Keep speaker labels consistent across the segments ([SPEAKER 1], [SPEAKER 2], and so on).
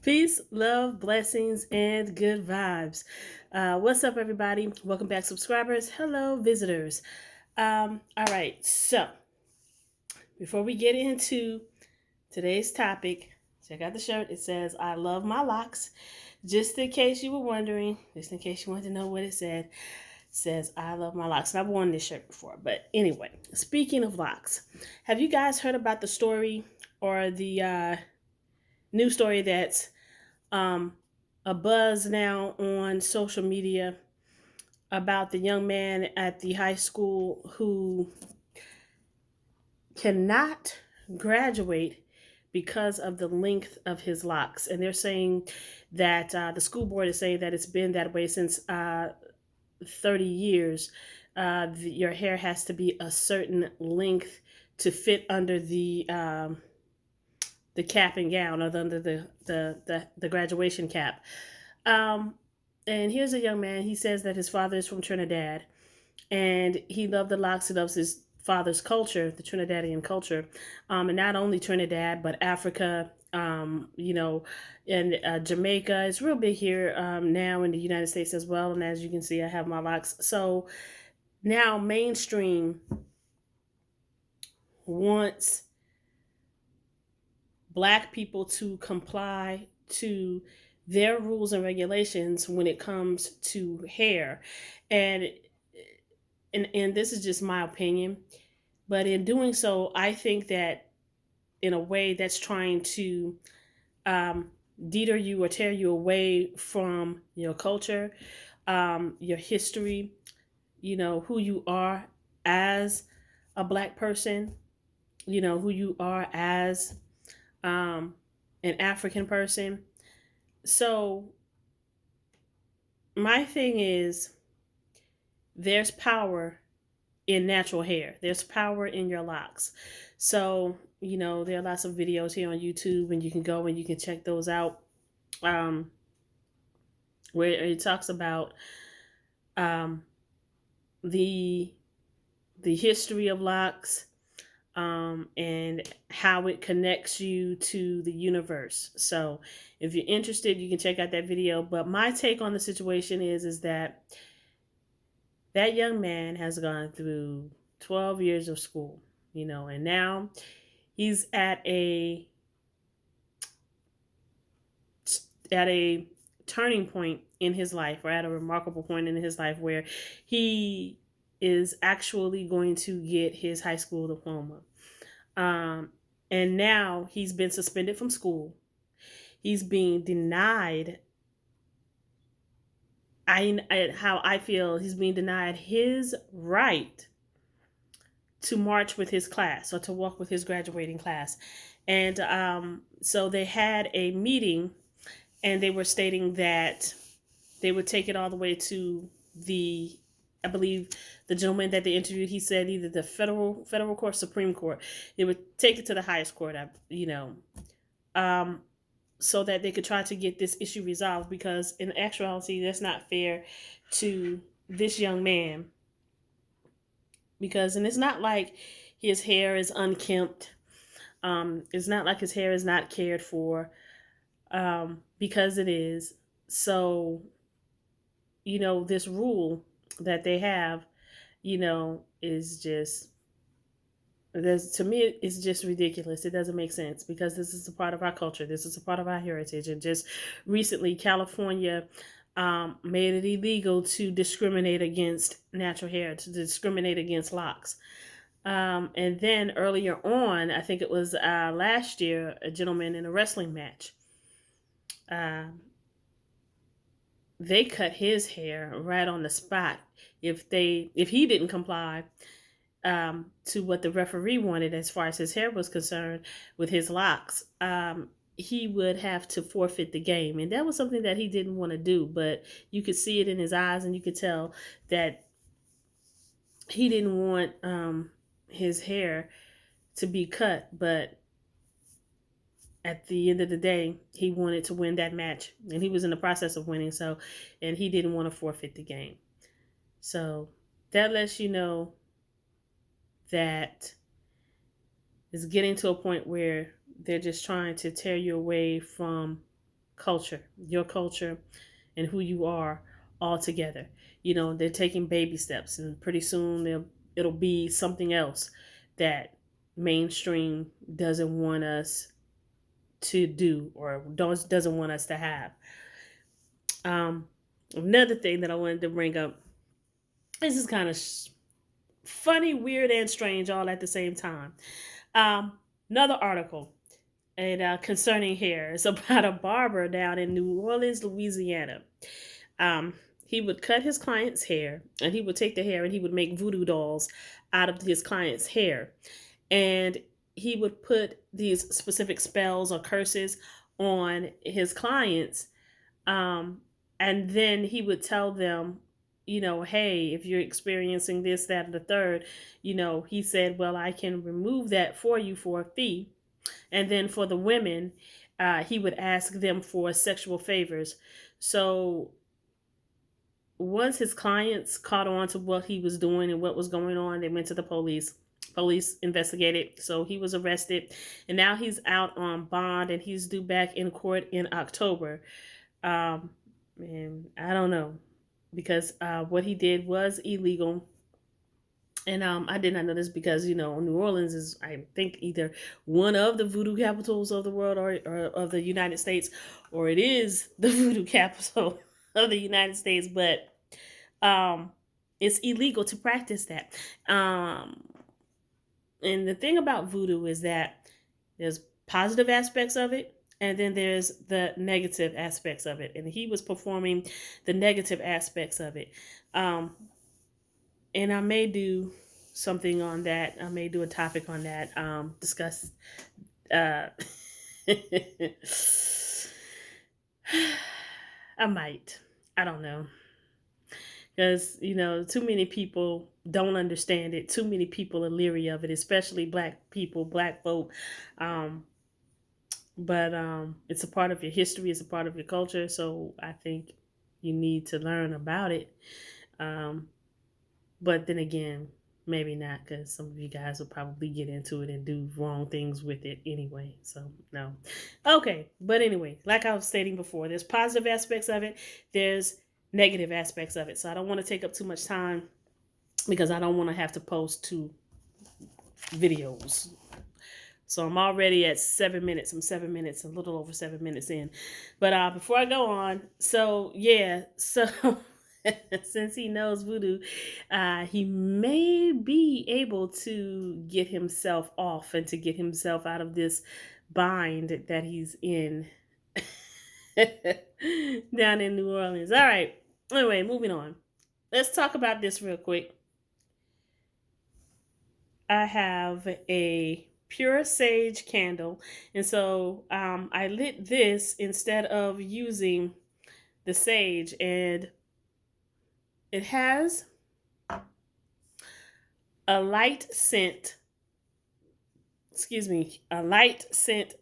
[SPEAKER 1] Peace, love, blessings, and good vibes. What's up, everybody? Welcome back, subscribers. Hello, visitors. All right, so before we get into today's topic, check out the shirt. It says, I love my locks. Just in case you were wondering, just in case you wanted to know what it said, says, I love my locks. And I've worn this shirt before. But anyway, speaking of locks, have you guys heard about the story or the news story that's um, a buzz now on social media about the young man at the high school who cannot graduate because of the length of his locks. And they're saying that the school board is saying that it's been that way since 30 years. Your hair has to be a certain length to fit under the cap and gown, or under the graduation cap. Um, and here's a young man. He says that his father is from Trinidad, and he loved the locks. He loves his father's culture, the Trinidadian culture, and not only Trinidad but Africa. And Jamaica is real big here now in the United States as well. And as you can see, I have my locks. So now mainstream wants Black people to comply to their rules and regulations when it comes to hair. And and this is just my opinion, but in doing so, I think that in a way that's trying to um, deter you or tear you away from your culture, your history, who you are as a Black person, who you are as um, an African person. So my thing is, there's power in natural hair. There's power in your locks. So, there are lots of videos here on YouTube, and you can go and you can check those out. Where it talks about um, the the history of locks, and how it connects you to the universe. So, if you're interested, you can check out that video. But my take on the situation is that young man has gone through 12 years of school, and now he's at a turning point in his life, or at a remarkable point in his life, where he is actually going to get his high school diploma. Um, and now he's been suspended from school. He's being denied. How I feel, he's being denied his right to march with his class, or to walk with his graduating class. And so they had a meeting, and they were stating that they would take it all the way to I believe the gentleman that they interviewed, he said either the federal court, Supreme Court. They would take it to the highest court, um, so that they could try to get this issue resolved. Because in actuality, that's not fair to this young man. And it's not like his hair is unkempt. It's not like his hair is not cared for, because it is. So, this rule that they have, is just, to me, it's just ridiculous. It doesn't make sense, because this is a part of our culture. This is a part of our heritage. And just recently, California made it illegal to discriminate against natural hair, to discriminate against locks. And then earlier on, I think it was last year, a gentleman in a wrestling match, um, they cut his hair right on the spot. If he didn't comply to what the referee wanted as far as his hair was concerned with his locks, he would have to forfeit the game. And that was something that he didn't want to do, but you could see it in his eyes, and you could tell that he didn't want his hair to be cut. But at the end of the day, he wanted to win that match, and he was in the process of winning. So, and he didn't want to forfeit the game. So that lets you know that it's getting to a point where they're just trying to tear you away from culture, your culture, and who you are all together. You know, they're taking baby steps, and pretty soon it'll be something else that mainstream doesn't want us to do or doesn't want us to have. Um, Another thing that I wanted to bring up. This is kind of funny, weird, and strange all at the same time. Um, Another article and concerning hair. It's about a barber down in New Orleans, Louisiana. Um, he would cut his client's hair, and he would take the hair and he would make voodoo dolls out of his client's hair, and he would put these specific spells or curses on his clients, um, and then he would tell them, you know, hey, if you're experiencing this, that, and the third, you know, he said, well, I can remove that for you for a fee. And then for the women, he would ask them for sexual favors. So once his clients caught on to what he was doing and what was going on, they went to the police. Police investigated, so he was arrested, and now he's out on bond, and he's due back in court in October. Um, and I don't know, because what he did was illegal. And I did not know this because, you know, New Orleans is, I think, either one of the voodoo capitals of the world, or of the United States, or it is the voodoo capital of the United States. But um, it's illegal to practice that. And the thing about voodoo is that there's positive aspects of it, and then there's the negative aspects of it. And he was performing the negative aspects of it. Um, and I may do something on that. I may do a topic on that. Discuss. Uh, I might. I don't know, because you know, too many people don't understand it. Too many people are leery of it, especially black people, black folk. Um, but it's a part of your history. It's a part of your culture. So I think you need to learn about it. Um, But then again, maybe not, because some of you guys will probably get into it and do wrong things with it anyway. So, no. Okay. But anyway, like I was stating before, there's positive aspects of it, there's negative aspects of it. So, I don't want to take up too much time because I don't want to have to post 2 videos. So, I'm already at 7 minutes. I'm 7 minutes, a little over 7 minutes in. But before I go on, so yeah, so. Since he knows voodoo, he may be able to get himself off and to get himself out of this bind that he's in down in New Orleans. All right. Anyway, moving on. Let's talk about this real quick. I have a pure sage candle, and so I lit this instead of using the sage, and it has a light scent, a light scent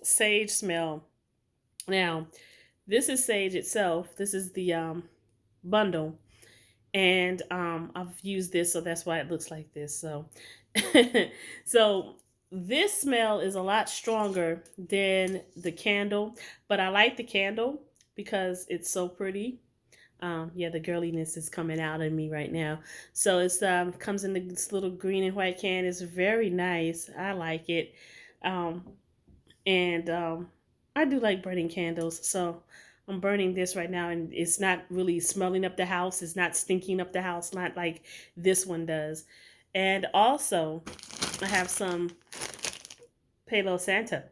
[SPEAKER 1] sage smell. Now, this is sage itself. This is the bundle, and I've used this, so that's why it looks like this. So, so this smell is a lot stronger than the candle, but I like the candle because it's so pretty. Yeah, the girliness is coming out in me right now. So it's comes in this little green and white can. It's very nice. I like it. Um, and I do like burning candles. So I'm burning this right now, and it's not really smelling up the house. It's not stinking up the house, not like this one does. And also, I have some Palo Santo.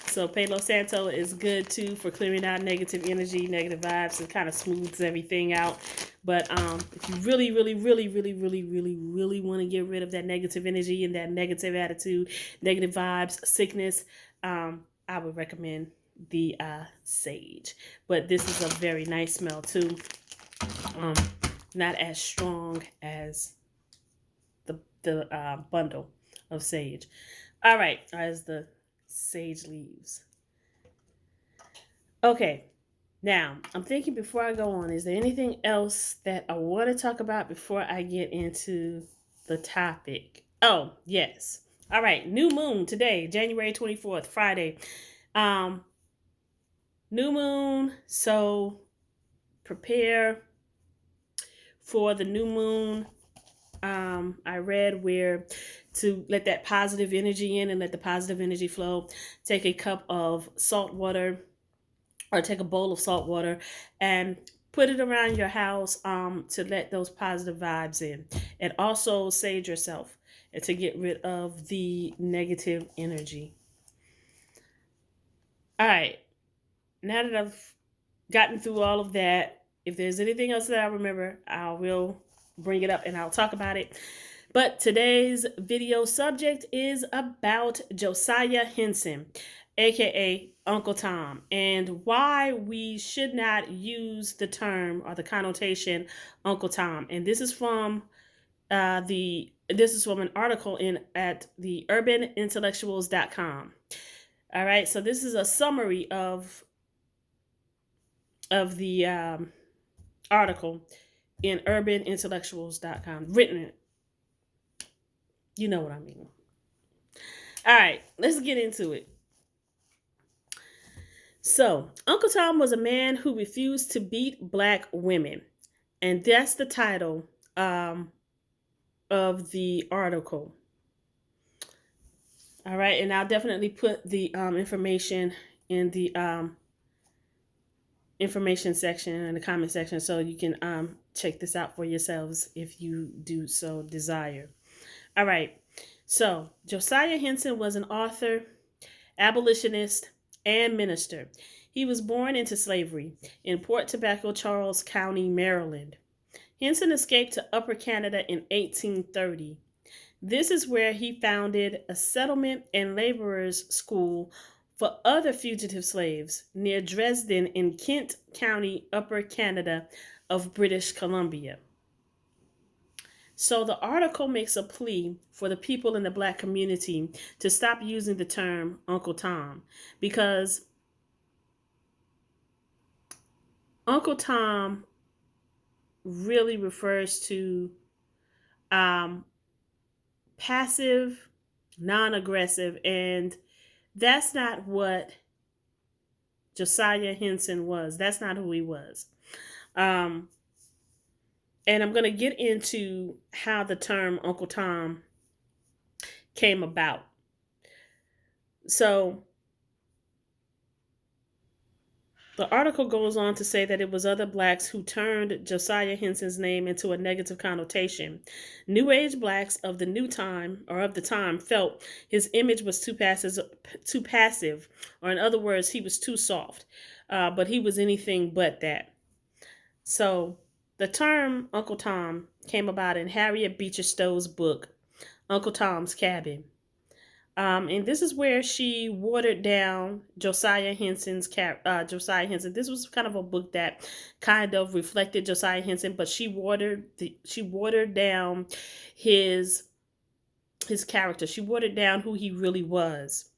[SPEAKER 1] So Palo Santo is good too for clearing out negative energy, negative vibes. It kind of smooths everything out. But if you really, really, really, really, really, really, really want to get rid of that negative energy and that negative attitude, negative vibes, sickness, I would recommend the sage. But this is a very nice smell too. Um, Not as strong as the bundle of sage. All right, as the sage leaves. Okay, now I'm thinking before I go on, is there anything else that I want to talk about before I get into the topic? Oh, yes. All right, new moon today, January 24th, Friday. Um, new moon, so prepare for the new moon. I read where to let that positive energy in and let the positive energy flow. Take a cup of salt water or take a bowl of salt water and put it around your house to let those positive vibes in. And also sage yourself and to get rid of the negative energy. All right. Now that I've gotten through all of that, if there's anything else that I remember, I will bring it up and I'll talk about it. But today's video subject is about Josiah Henson, aka Uncle Tom, and why we should not use the term or the connotation Uncle Tom. And this is from an article in at the urbanintellectuals.com. All right, so this is a summary of the article in urbanintellectuals.com, written, you know what I mean. All right, let's get into it. So, Uncle Tom was a man who refused to beat black women. And that's the title of the article. All right, and I'll definitely put the information in the information section in the comment section so you can check this out for yourselves if you do so desire. All right, so Josiah Henson was an author, abolitionist, and minister. He was born into slavery in Port Tobacco, Charles County, Maryland. Henson escaped to Upper Canada in 1830. This is where he founded a settlement and laborers' school for other fugitive slaves near Dresden in Kent County, Upper Canada of British Columbia. So the article makes a plea for the people in the black community to stop using the term Uncle Tom because Uncle Tom really refers to passive, non-aggressive, and that's not what Josiah Henson was. That's not who he was. And I'm going to get into how the term Uncle Tom came about. So the article goes on to say that it was other blacks who turned Josiah Henson's name into a negative connotation. New Age blacks of the new time or of the time felt his image was too passive, or in other words, he was too soft. But he was anything but that. So the term Uncle Tom came about in Harriet Beecher Stowe's book, Uncle Tom's Cabin. And this is where she watered down Josiah Henson's Josiah Henson. This was kind of a book that kind of reflected Josiah Henson, but she watered down his character. She watered down who he really was.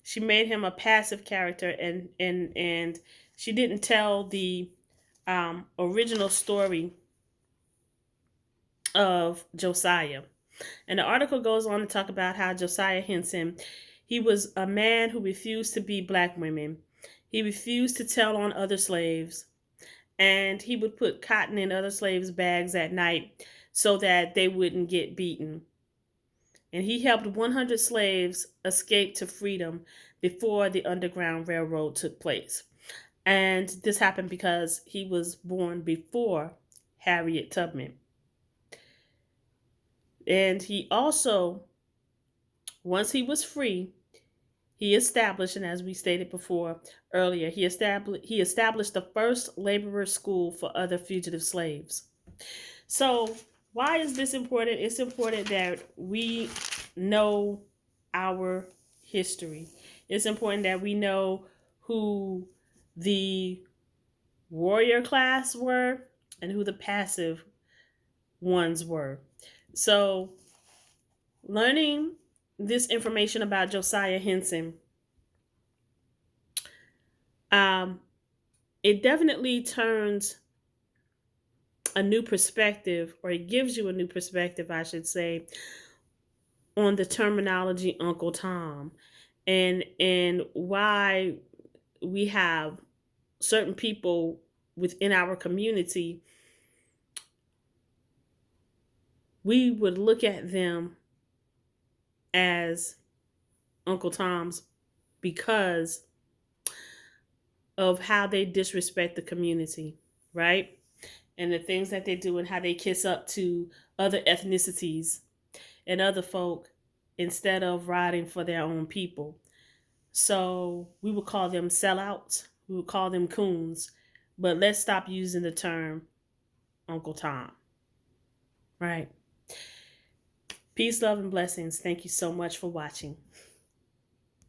[SPEAKER 1] She made him a passive character, and she didn't tell the original story of Josiah. And the article goes on to talk about how Josiah Henson, he was a man who refused to beat black women. He refused to tell on other slaves. And he would put cotton in other slaves' bags at night so that they wouldn't get beaten. And he helped 100 slaves escape to freedom before the Underground Railroad took place. And this happened because he was born before Harriet Tubman. And he also, once he was free, he established, and as we stated before earlier, he established the first laborer school for other fugitive slaves. So why is this important? It's important that we know our history. It's important that we know who the warrior class were and who the passive ones were. So, learning this information about Josiah Henson, it definitely turns a new perspective, or it gives you a new perspective, I should say, on the terminology Uncle Tom, and why we have certain people within our community, we would look at them as Uncle Toms because of how they disrespect the community, right? And the things that they do and how they kiss up to other ethnicities and other folk instead of riding for their own people. So we would call them sellouts. We would call them coons. But let's stop using the term Uncle Tom. Right. Peace, love, and blessings. Thank you so much for watching.